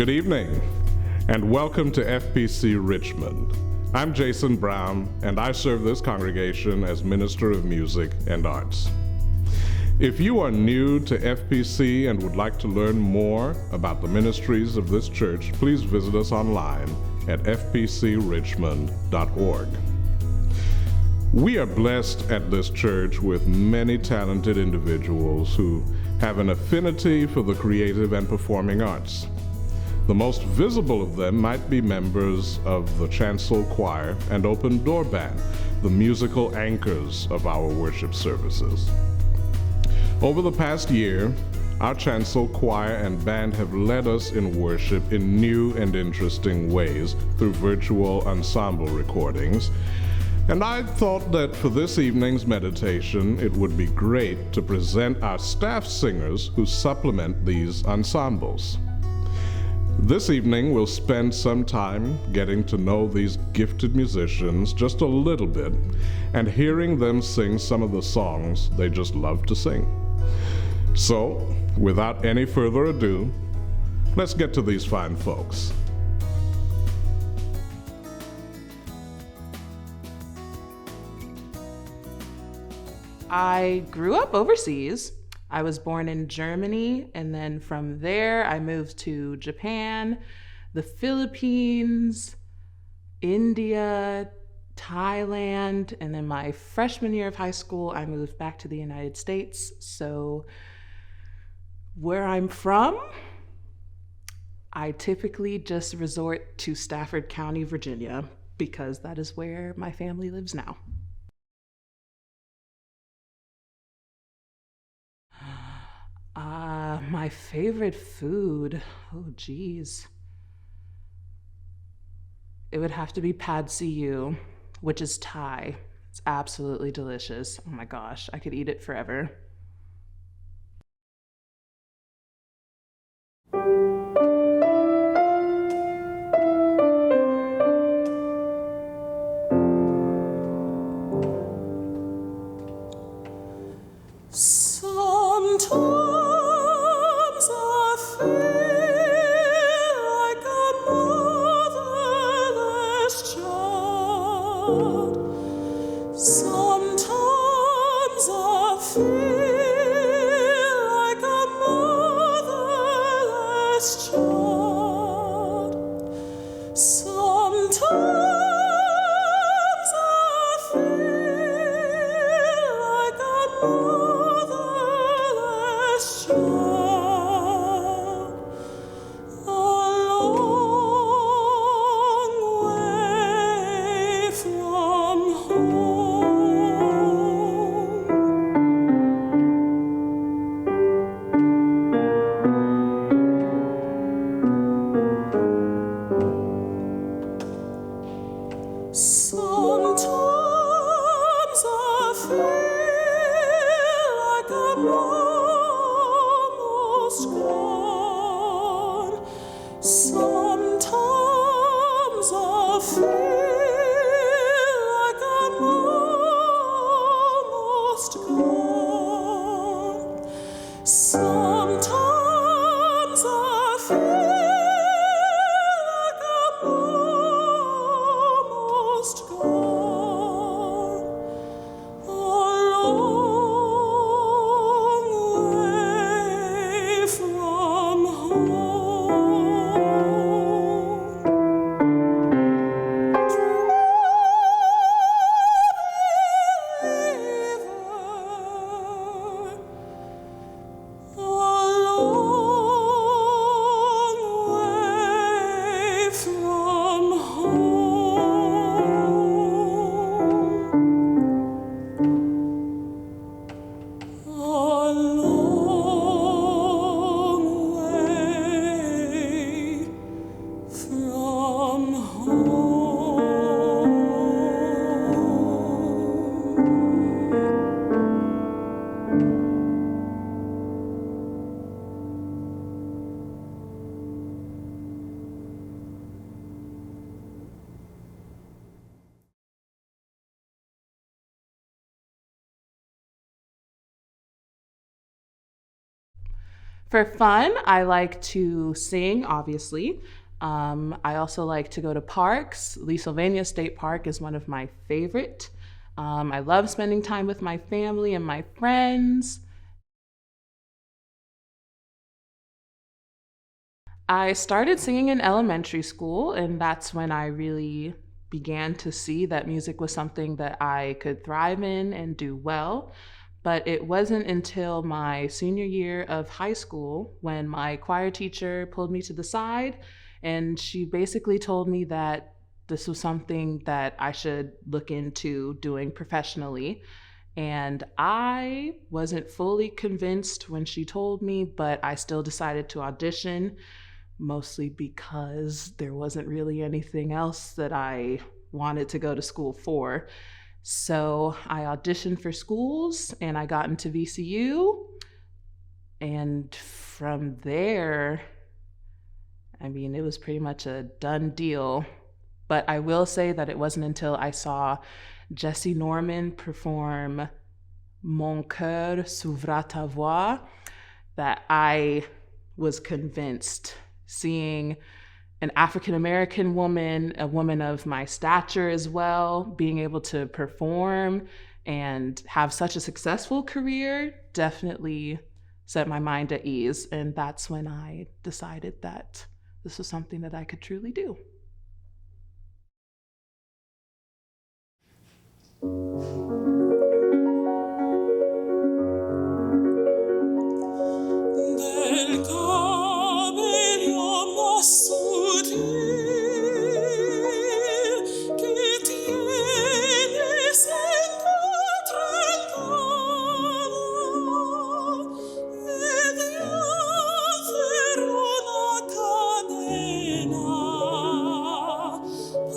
Good evening, and welcome to FPC Richmond. I'm Jason Brown, and I serve this congregation as Minister of Music and Arts. If you are new to FPC and would like to learn more about the ministries of this church, please visit us online at fpcrichmond.org. We are blessed at this church with many talented individuals who have an affinity for the creative and performing arts. The most visible of them might be members of the Chancel Choir and Open Door Band, the musical anchors of our worship services. Over the past year, our Chancel Choir and Band have led us in worship in new and interesting ways through virtual ensemble recordings. And I thought that for this evening's meditation, it would be great to present our staff singers who supplement these ensembles. This evening, we'll spend some time getting to know these gifted musicians just a little bit and hearing them sing some of the songs they just love to sing. So, without any further ado, let's get to these fine folks. I grew up overseas. I was born in Germany, and then from there I moved to Japan, the Philippines, India, Thailand, and then my freshman year of high school I moved back to the United States. So where I'm from, I typically just resort to Stafford County, Virginia, because that is where my family lives now. My favorite food, oh geez. It would have to be pad see ew, which is Thai. It's absolutely delicious. Oh my gosh, I could eat it forever. Sometimes I feel like a motherless child. Sometimes I feel like a motherless child. Sometimes I feel like a motherless child, a long way from home. Sometimes I feel like I'm almost gone. Sometimes I feel like I'm almost gone. Sometimes I feel like I'm almost gone. A long way from home. River, a long For fun, I like to sing, obviously. I also like to go to parks. Lee Sylvania State Park is one of my favorite. I love spending time with my family and my friends. I started singing in elementary school, and that's when I really began to see that music was something that I could thrive in and do well. But it wasn't until my senior year of high school when my choir teacher pulled me to the side and she basically told me that this was something that I should look into doing professionally. And I wasn't fully convinced when she told me, but I still decided to audition, mostly because there wasn't really anything else that I wanted to go to school for. So I auditioned for schools and I got into VCU. And from there, I mean, it was pretty much a done deal. But I will say that it wasn't until I saw Jesse Norman perform Mon cœur s'ouvra ta voix that I was convinced. Seeing an African American woman, a woman of my stature as well, being able to perform and have such a successful career definitely set my mind at ease. And that's when I decided that this was something that I could truly do. Del cabello más sutil que tienes en tu trentada, he de hacer una cadena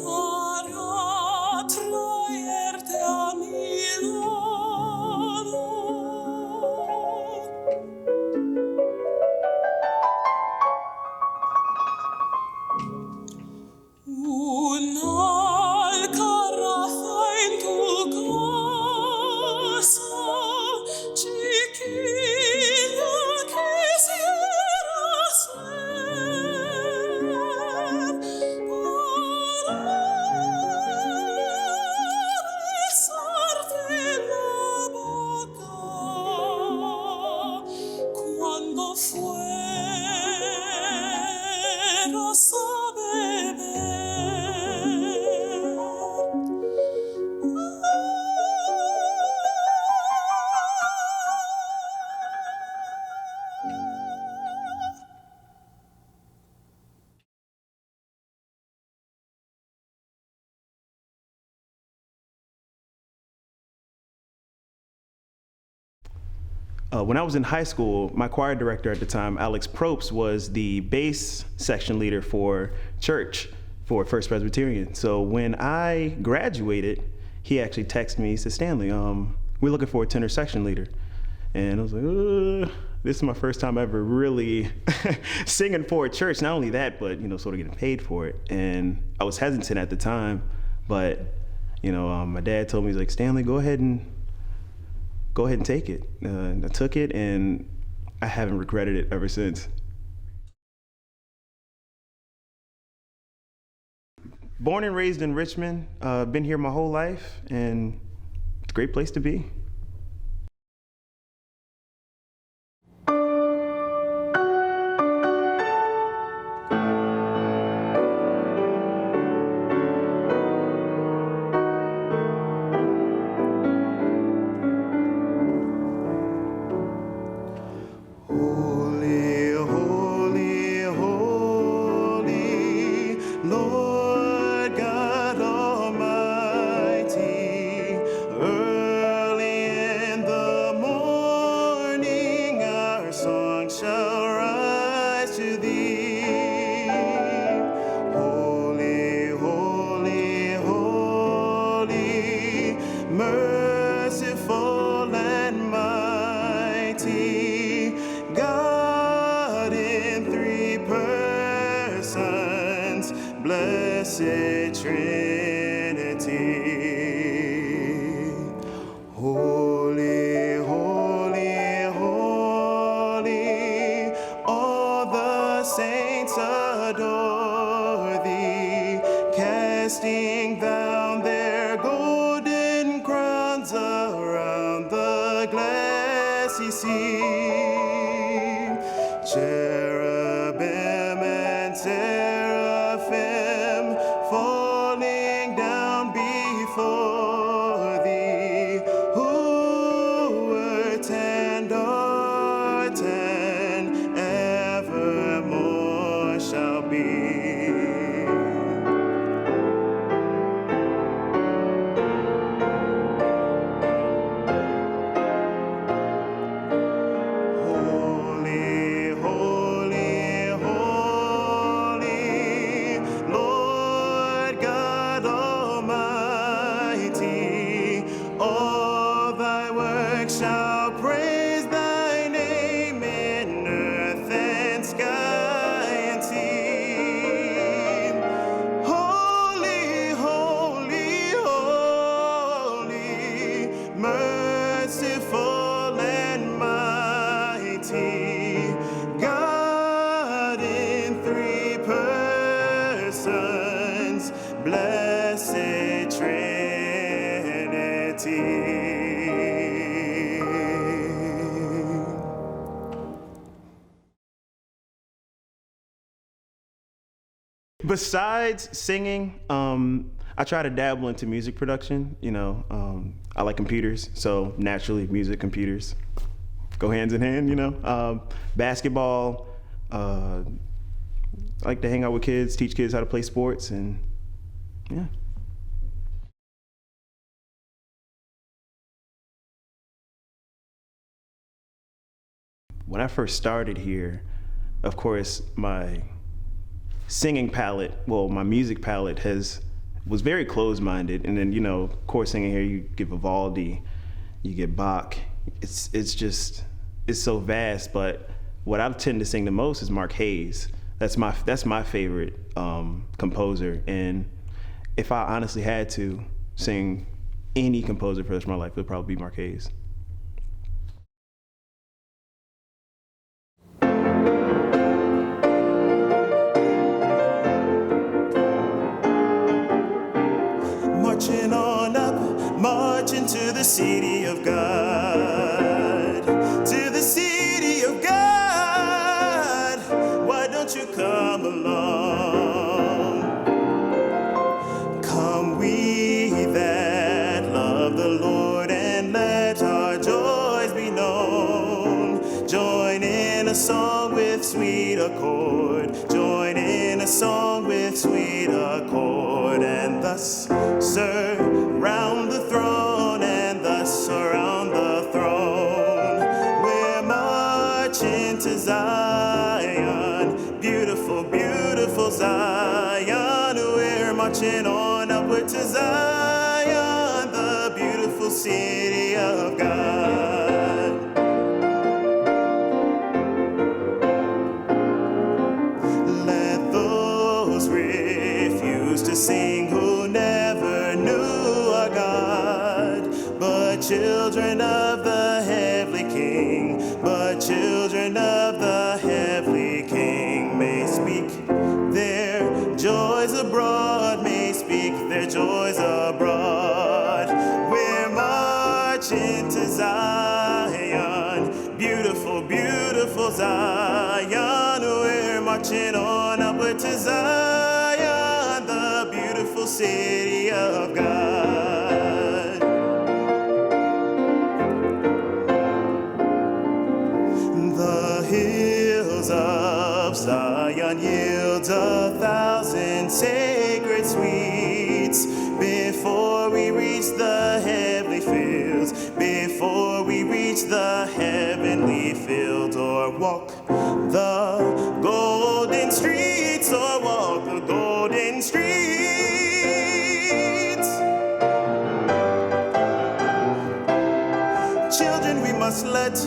para traerte a mi lado. Una alcaraza en tu casa, chiquilla, quisiera ser para besarte la boca cuando fueras a beber. When I was in high school, my choir director at the time, Alex Probst, was the bass section leader for church for First Presbyterian. So when I graduated, he actually texted me, he said, Stanley, we're looking for a tenor section leader. And I was like, this is my first time ever really singing for a church. Not only that, but, sort of getting paid for it. And I was hesitant at the time, but, my dad told me, he's like, Stanley, go ahead and take it. I took it, and I haven't regretted it ever since. Born and raised in Richmond, been here my whole life, and it's a great place to be. Holy, holy, holy, Lord God Almighty, early in the morning our song shall rise to thee. Holy, holy, holy, merciful and mighty, God in three persons, blessed Trinity. Holy, holy, holy, casting down their golden crowns around the glassy sea. Cherubim and seraphim falling down before thee, who were tender and evermore shall be. Holy, holy, holy, Lord God Almighty, all thy works shall praise thy name in earth and sky and sea. Holy, holy, holy, merciful and mighty, God in three persons, blessed Trinity. Besides singing, I try to dabble into music production. I like computers, so naturally music, computers go hands in hand. Basketball, I like to hang out with kids, teach kids how to play sports, and yeah. When I first started here, of course, my singing palette, my music palette was very closed-minded. And then, of course, singing here, you get Vivaldi, you get Bach. It's so vast. But what I tend to sing the most is Mark Hayes. That's my favorite composer. And if I honestly had to sing any composer for the rest of my life, it would probably be Mark Hayes. Marching on up, marching to the city of God, to the city of God. Why don't you come along? Come we that love the Lord, and let our joys be known. Join in a song with sweet accord, join in a song with sweet accord, and thus surround the throne, and thus surround the throne. We're marching to Zion, beautiful, beautiful Zion. We're marching on upward to Zion, the beautiful city of God. Let those refuse to sing who never knew a God, but children of the heavenly King, but children of the heavenly King may speak their joys abroad, may speak their joys abroad. We're marching to Zion, beautiful, beautiful Zion. We're marching on upward to Zion, the beautiful city of God. The hills of Zion yields 1,000 sacred sweets before we reach the heavenly fields, before we reach the heavenly fields, or walk the golden streets, or walk the golden streets. Children, we must let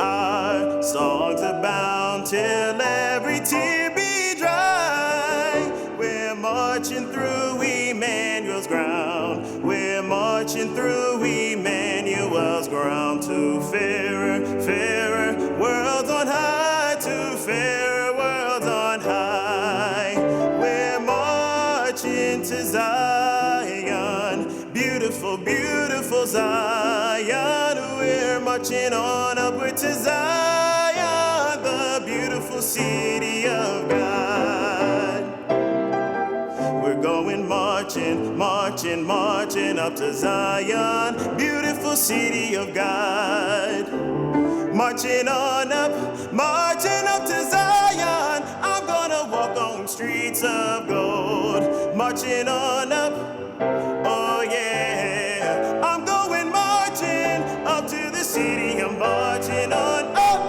our songs abound till every tear be dry. We're marching through Emmanuel's ground. We're marching through Emmanuel's ground to fairer, fairer worlds on high, to fairer worlds on high. We're marching to Zion. Zion, we're marching on upward to Zion, the beautiful city of God. We're going marching, marching, marching up to Zion, beautiful city of God. Marching on up, marching up to Zion, I'm gonna walk on streets of gold. Marching on up, oh yeah, I'm going marching up to the city, I'm marching on up.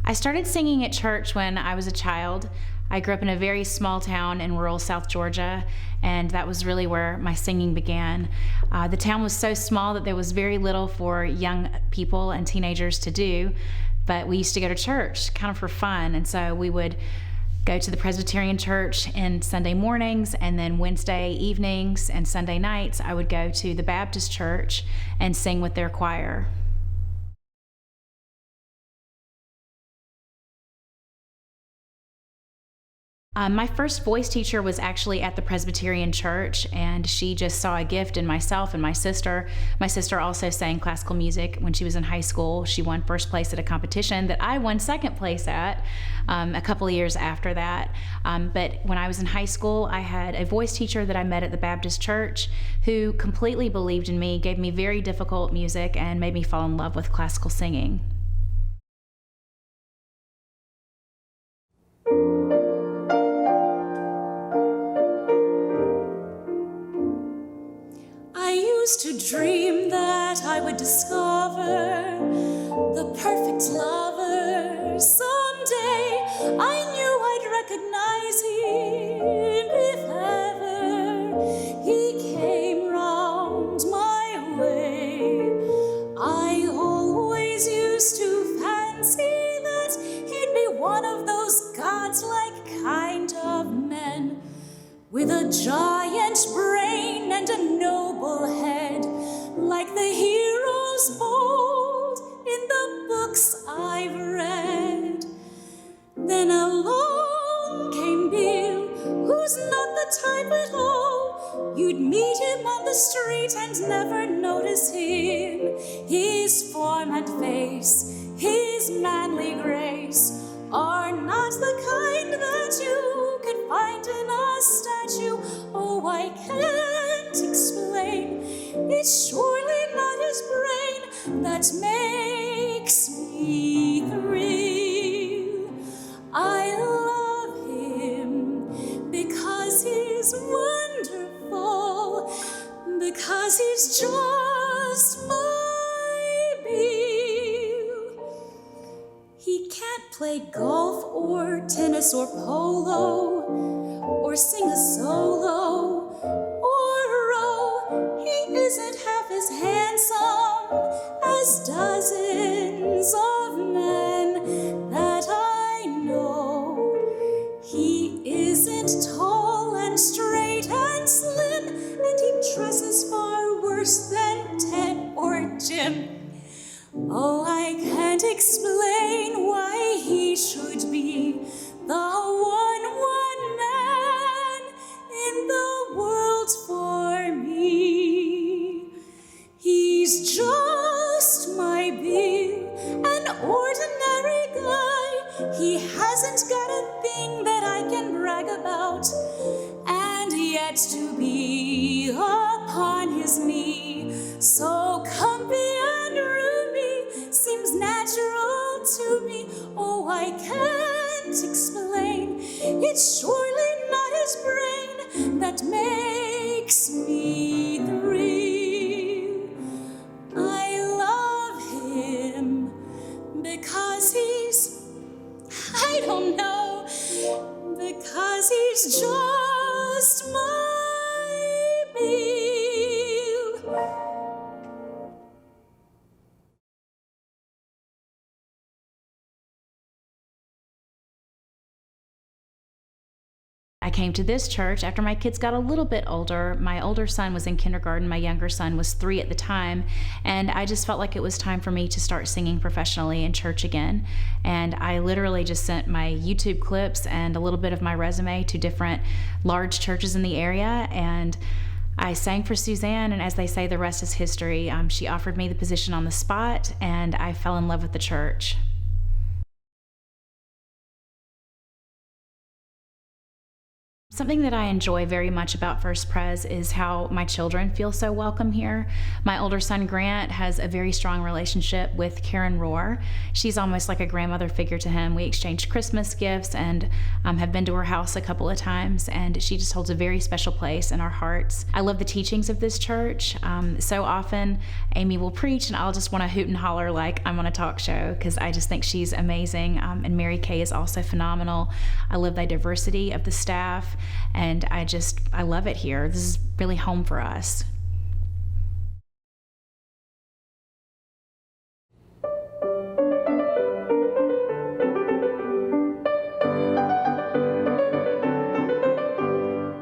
I started singing at church when I was a child. I grew up in a very small town in rural South Georgia, and that was really where my singing began. The town was so small that there was very little for young people and teenagers to do, but we used to go to church kind of for fun, and so we would go to the Presbyterian church in Sunday mornings, and then Wednesday evenings and Sunday nights I would go to the Baptist church and sing with their choir. My first voice teacher was actually at the Presbyterian church, and she just saw a gift in myself and my sister. My sister also sang classical music when she was in high school. She won first place at a competition that I won second place at a couple of years after that. But when I was in high school, I had a voice teacher that I met at the Baptist church who completely believed in me, gave me very difficult music, and made me fall in love with classical singing. To dream that I would discover the perfect lover someday. I knew I'd recognize him if ever he came round my way. I always used to fancy that he'd be one of those godlike kind of men, with a giant brain and a noble head, like the heroes bold in the books I've read. Then along came Bill, who's not the type at all. You'd meet him on the street and never notice him. His form and face, his manly grace, are not the kind that you can find in a statue. Oh, I can't explain. It's surely not his brain that makes me thrill. I love him because he's wonderful, because he's just my Bill. He can't play golf or tennis or polo, or sing a solo, or row. He isn't half as handsome as dozens of men that I know. He isn't tall and straight and slim, and he dresses far worse than Ted or Jim. Oh, I can't explain why he should be the one man in the world for me. He's just my Bill, an ordinary guy. He hasn't got a thing that I can brag about, and yet to be upon his knee, so comfy and roomy, seems natural to me. Oh, I can't explain. It's surely not his brain that makes me thrill. I love him because he's, I don't know, because he's just my Bill. I came to this church after my kids got a little bit older. My older son was in kindergarten, my younger son was 3 at the time, and I just felt like it was time for me to start singing professionally in church again. And I literally just sent my YouTube clips and a little bit of my resume to different large churches in the area, and I sang for Suzanne, and as they say, the rest is history. She offered me the position on the spot, and I fell in love with the church. Something that I enjoy very much about First Pres is how my children feel so welcome here. My older son Grant has a very strong relationship with Karen Rohr. She's almost like a grandmother figure to him. We exchange Christmas gifts and have been to her house a couple of times, and she just holds a very special place in our hearts. I love the teachings of this church. So often Amy will preach and I'll just want to hoot and holler like I'm on a talk show because I just think she's amazing. And Mary Kay is also phenomenal. I love the diversity of the staff. And I love it here. This is really home for us.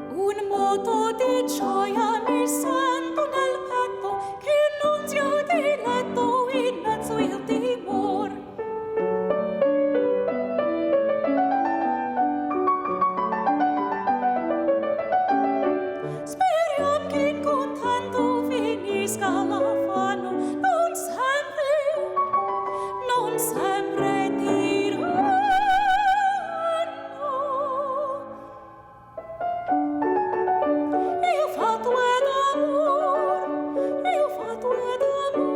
Un moto di gioia mi sento nel petto che non ti ho diletto in mezzo il timore. Speriam che contento finisca l'affanno, non sempre tiranno. Il fatto è d'amor, il fatto è d'amor.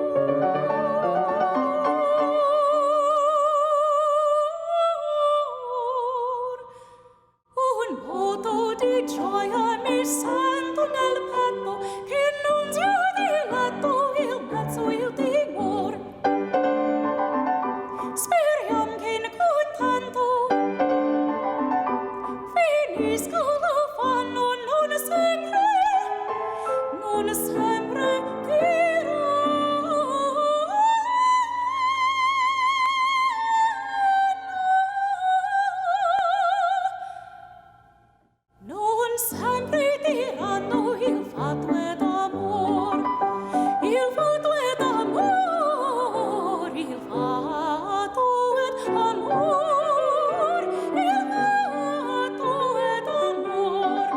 Un moto di gioia mi sento nel petto che non ti ho diletto il mezzo il timore. Speriam che in contento finisca l'affanno, non sempre non sempre tiranno, il fatto è d'amor, il fatto è d'amor, il fatto è d'amor, il fatto è d'amor.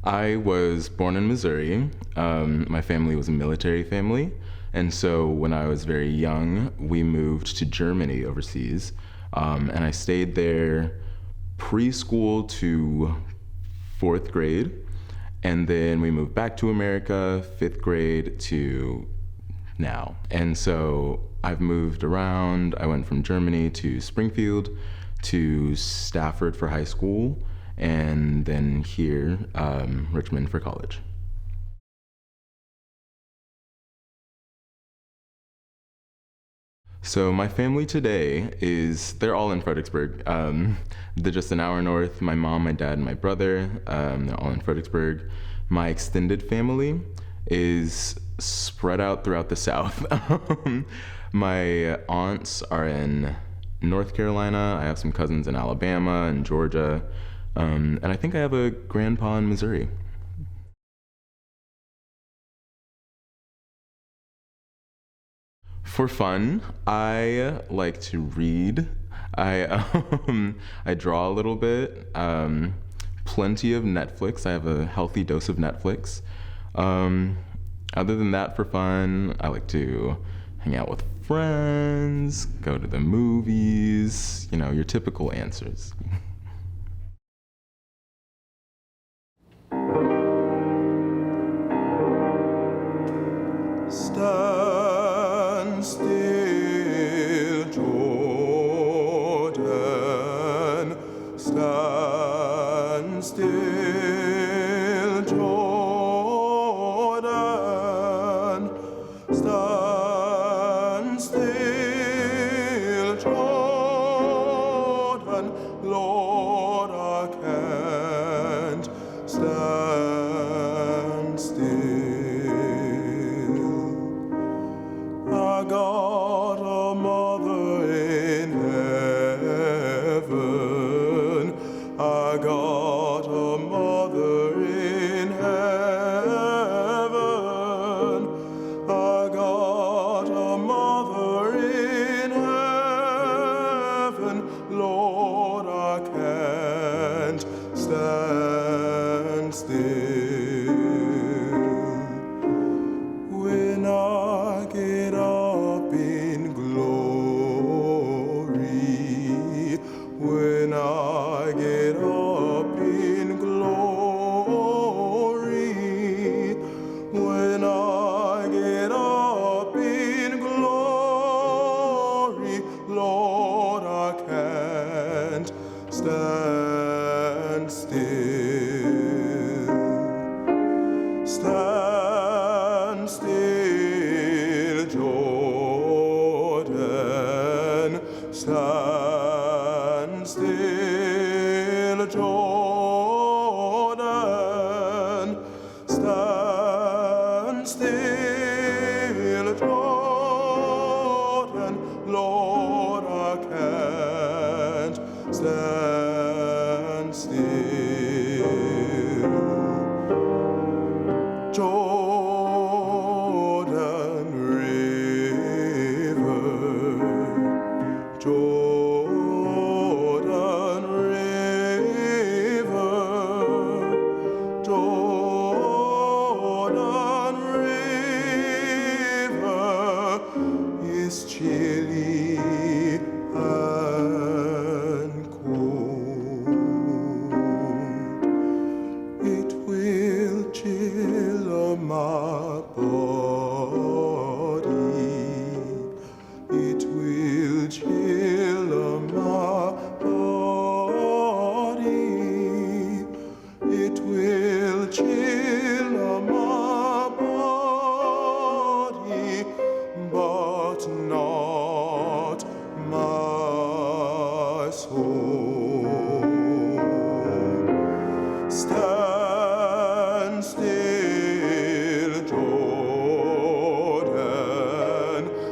I was born in Missouri. My family was a military family. And so when I was very young, we moved to Germany overseas. And I stayed there preschool to 4th grade. And then we moved back to America, 5th grade to now. And so I've moved around. I went from Germany to Springfield to Stafford for high school, and then here, Richmond for college. So my family today they're all in Fredericksburg. They're just an hour north. My mom, my dad, and my brother, they're all in Fredericksburg. My extended family is spread out throughout the South. My aunts are in North Carolina. I have some cousins in Alabama and Georgia. And I think I have a grandpa in Missouri. For fun, I like to read. I draw a little bit. Plenty of Netflix. I have a healthy dose of Netflix. Other than that, for fun, I like to hang out with friends, go to the movies, your typical answers. Stand still, Jordan. Stand still, Jordan. Stand still, Jordan. Lord still, Jordan, Lord, I can't stand still. Jordan River, Jordan River, Jordan River is chilly and cold. It will chill my body. It will chill my body. It will chill my body, but not my soul. Stand still, Jordan.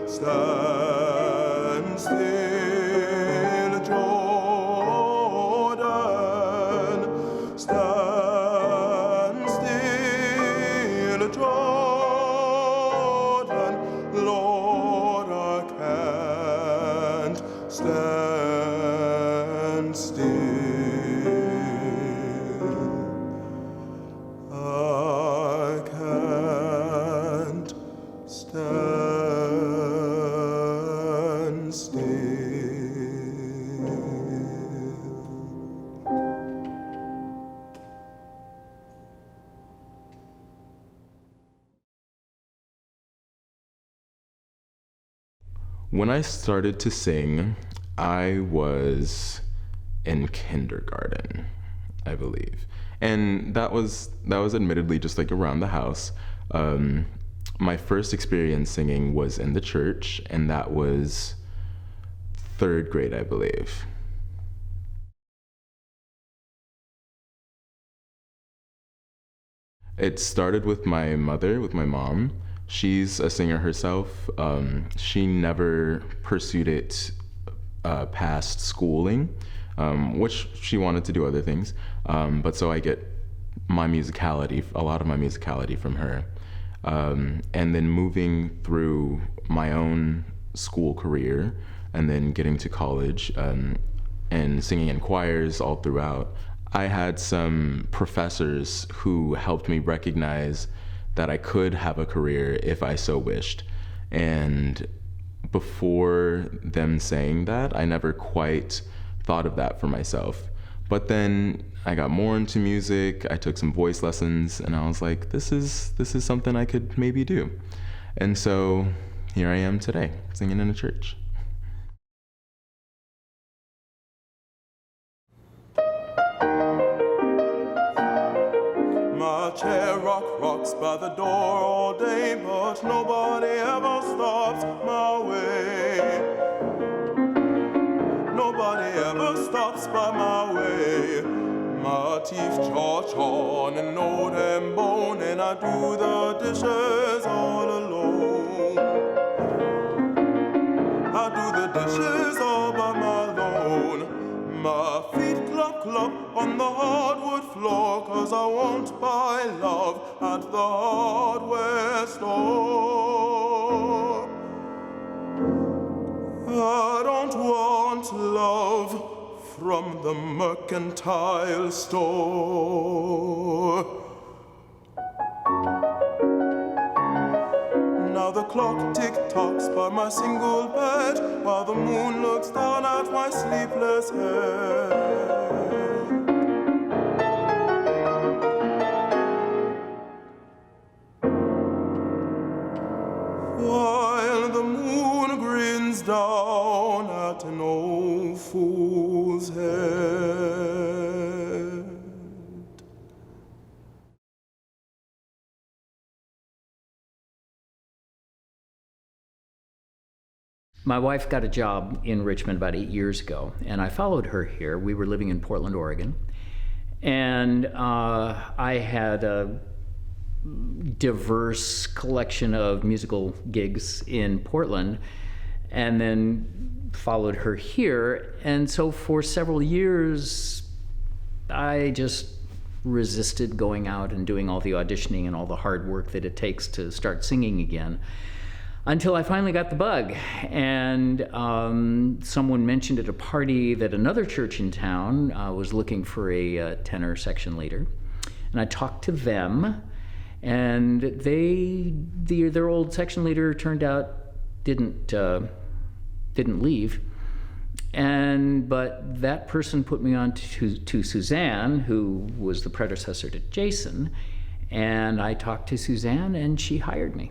Stand still, Jordan. Stand still, Jordan. Lord, I can't stand still. I can't stand still. When I started to sing, I was in kindergarten, I believe. And that was admittedly just like around the house. My first experience singing was in the church, and that was 3rd grade, I believe. It started with my mother, with my mom. She's a singer herself. She never pursued it past schooling, which she wanted to do other things. But so I get my musicality, a lot of my musicality from her. And then moving through my own school career and then getting to college and singing in choirs all throughout, I had some professors who helped me recognize that I could have a career if I so wished. And before them saying that, I never quite thought of that for myself. But then I got more into music, I took some voice lessons, and I was like, this is something I could maybe do. And so here I am today, singing in a church. My chair rocks by the door all day, but nobody ever stops my way. Nobody ever stops by my way. My teeth chaw and know them bone, and I do the dishes all alone. I do the dishes all by my own. My feet clop on the hardwood floor, 'cause I won't buy love at the hardware store. I don't want love from the mercantile store. Now the clock tick-tocks by my single bed, while the moon looks down at my sleepless head. While the moon grins down at an old fool's head. My wife got a job in Richmond about 8 years ago, and I followed her here. We were living in Portland, Oregon, and I had diverse collection of musical gigs in Portland, and then followed her here. And so for several years, I just resisted going out and doing all the auditioning and all the hard work that it takes to start singing again, until I finally got the bug. And someone mentioned at a party that another church in town was looking for a tenor section leader. And I talked to them, and their old section leader turned out didn't leave. But that person put me on to Suzanne, who was the predecessor to Jason, and I talked to Suzanne, and she hired me.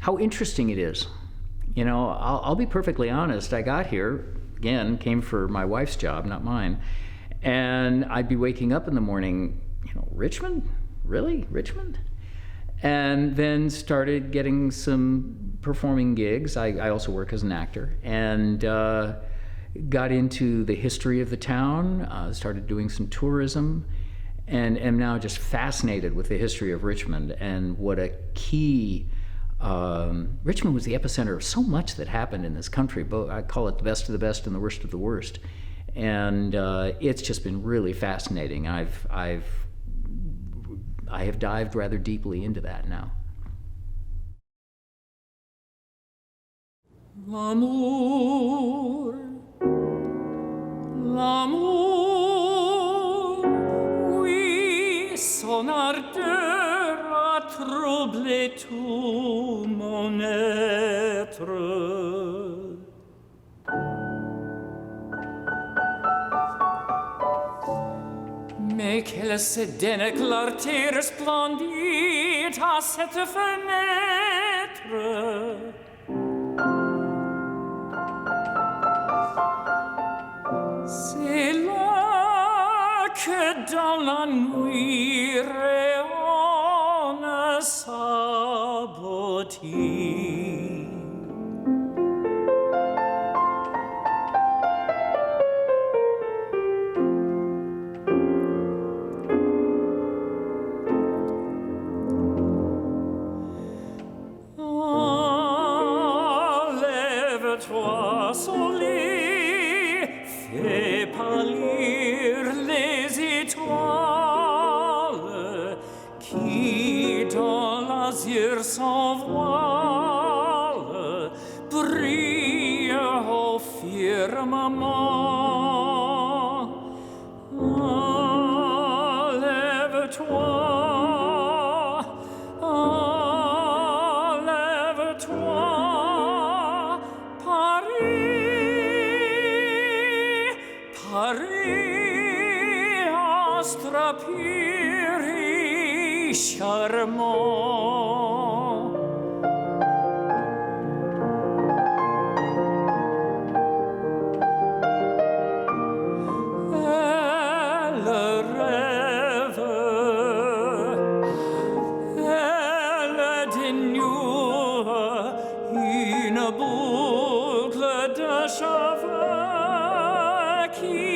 How interesting it is. You know, I'll be perfectly honest. I got here, again, came for my wife's job, not mine, and I'd be waking up in the morning, Richmond? Really? Richmond? And then started getting some performing gigs. I also work as an actor, and got into the history of the town, started doing some tourism, and am now just fascinated with the history of Richmond and what a key Richmond was the epicenter of so much that happened in this country. I call it the best of the best and the worst of the worst. And it's just been really fascinating. I have dived rather deeply into that now. L'amour, l'amour, oui, son ardeur a troublé tout mon être. Mais quelle sédène clarté resplendit à cette fenêtre. C'est là que dans la nuit rayonne sa beauté. Lève-toi, soleil, fais pâlir les étoiles qui dans l'azur s'envolent, brillent au firmament. Lève-toi, lève-toi, Paris, astre pur et charmant. Elle rêve, elle dénoue une boucle de cheveux qui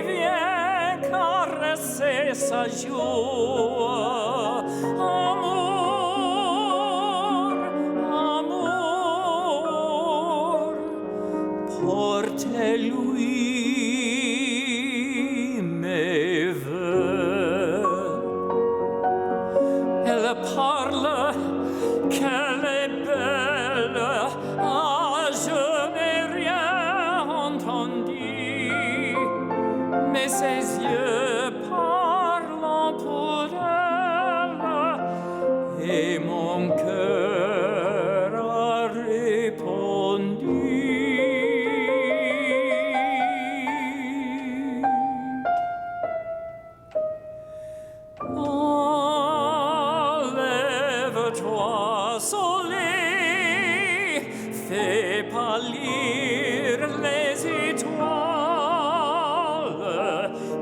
vient caresser sa joue. Amour, amour, portez-lui mes vœux. Elle parle qu'elle est belle, ah, je n'ai rien entendu, mais ses yeux parlent pour elle, et mon cœur a répondu. Lève-toi, soleil, fais pâlir les étoiles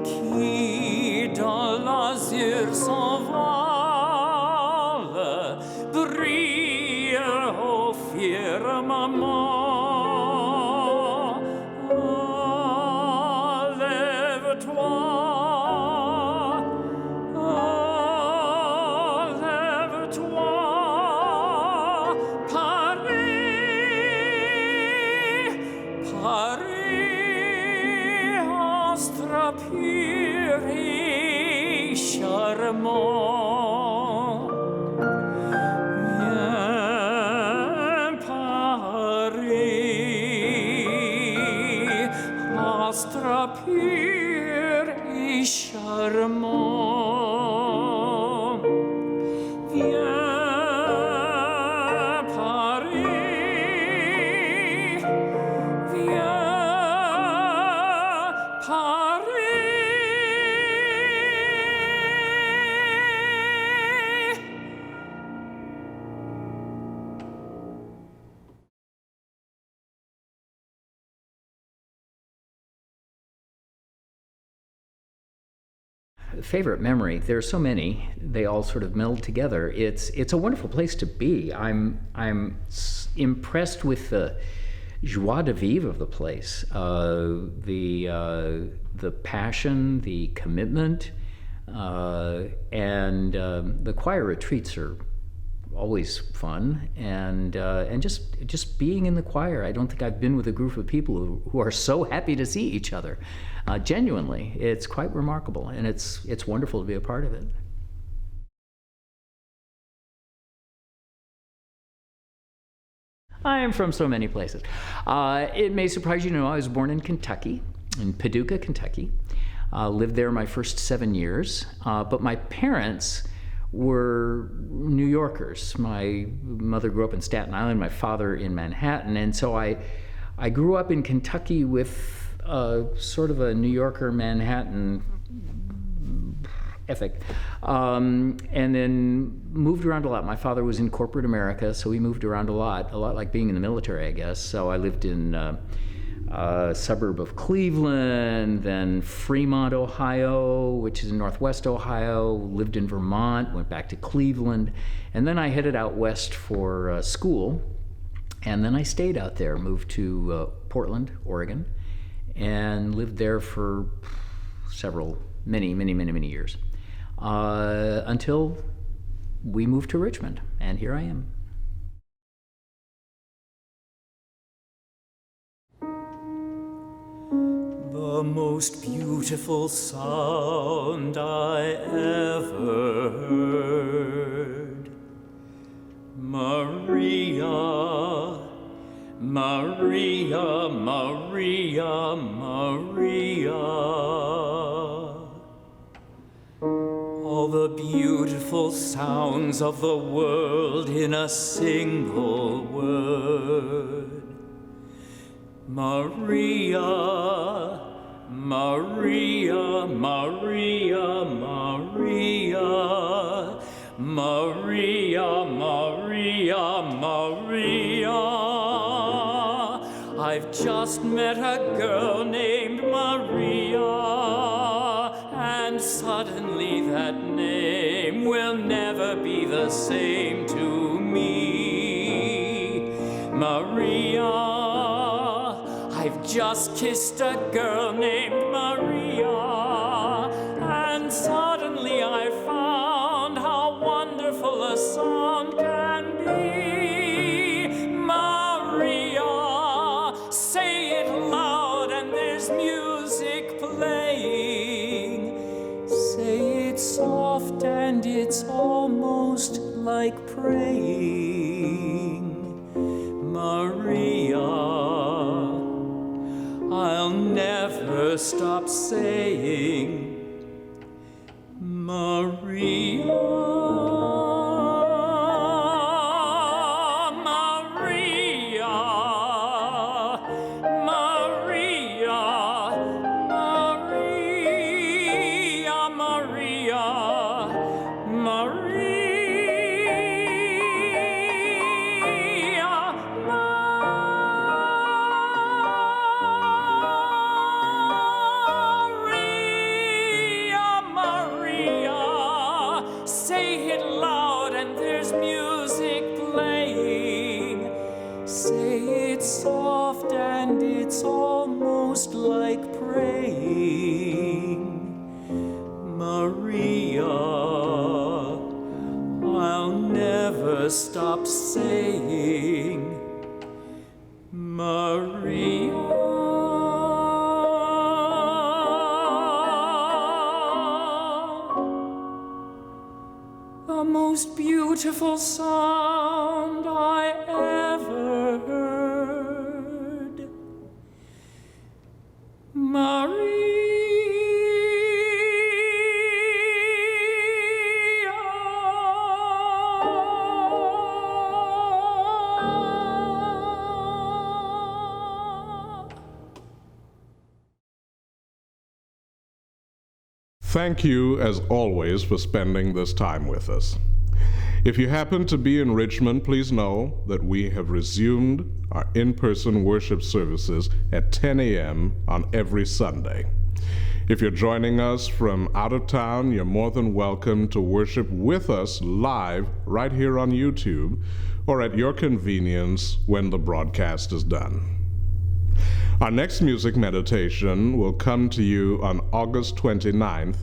qui dans l'azur s'envolent, brillent au firmament. charmant. Viens, Paris, viens, Paris. Favorite memory, there are so many, they all sort of meld together. It's a wonderful place to be. I'm impressed with the joie de vivre of the place, the passion, the commitment, and the choir retreats are always fun, and just being in the choir. I don't think I've been with a group of people who are so happy to see each other. Genuinely, it's quite remarkable, and it's wonderful to be a part of it. I am from so many places. It may surprise you to know I was born in Kentucky, in Paducah, Kentucky. Lived there my first 7 years, but my parents were New Yorkers. My mother grew up in Staten Island, my father in Manhattan, and so I grew up in Kentucky with sort of a New Yorker Manhattan ethic, and then moved around a lot. My father was in corporate America, so we moved around a lot like being in the military, I guess. So I lived in a suburb of Cleveland, then Fremont, Ohio, which is in northwest Ohio, lived in Vermont, went back to Cleveland, and then I headed out west for school, and then I stayed out there, moved to Portland, Oregon, and lived there for many years, until we moved to Richmond, and here I am. The most beautiful sound I ever heard. Maria, Maria, Maria, Maria. All the beautiful sounds of the world in a single word. Maria, Maria, Maria, Maria, Maria, Maria, Maria. I've just met a girl named Maria, and suddenly that name will never be the same to me. Maria. I've just kissed a girl named Maria, and suddenly I found how wonderful a song can be. Maria, say it loud and there's music playing. Say it soft and it's almost like praying. Maria, I'll never stop saying, Maria, Maria, Maria, Maria, Maria, Maria. Soft and it's almost like praying. Maria, I'll never stop saying, Maria. The most beautiful sound I ever heard. Maria. Thank you, as always, for spending this time with us. If you happen to be in Richmond, please know that we have resumed our in-person worship services at 10 a.m. on every Sunday. If you're joining us from out of town, you're more than welcome to worship with us live right here on YouTube or at your convenience when the broadcast is done. Our next music meditation will come to you on August 29th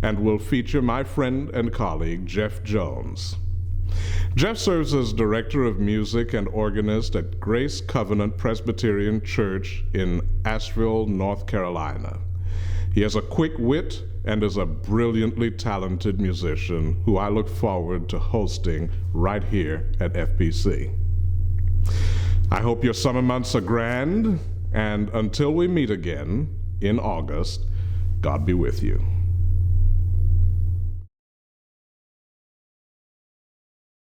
and will feature my friend and colleague, Jeff Jones. Jeff serves as Director of Music and organist at Grace Covenant Presbyterian Church in Asheville, North Carolina. He has a quick wit and is a brilliantly talented musician who I look forward to hosting right here at FPC. I hope your summer months are grand, and until we meet again in August, God be with you.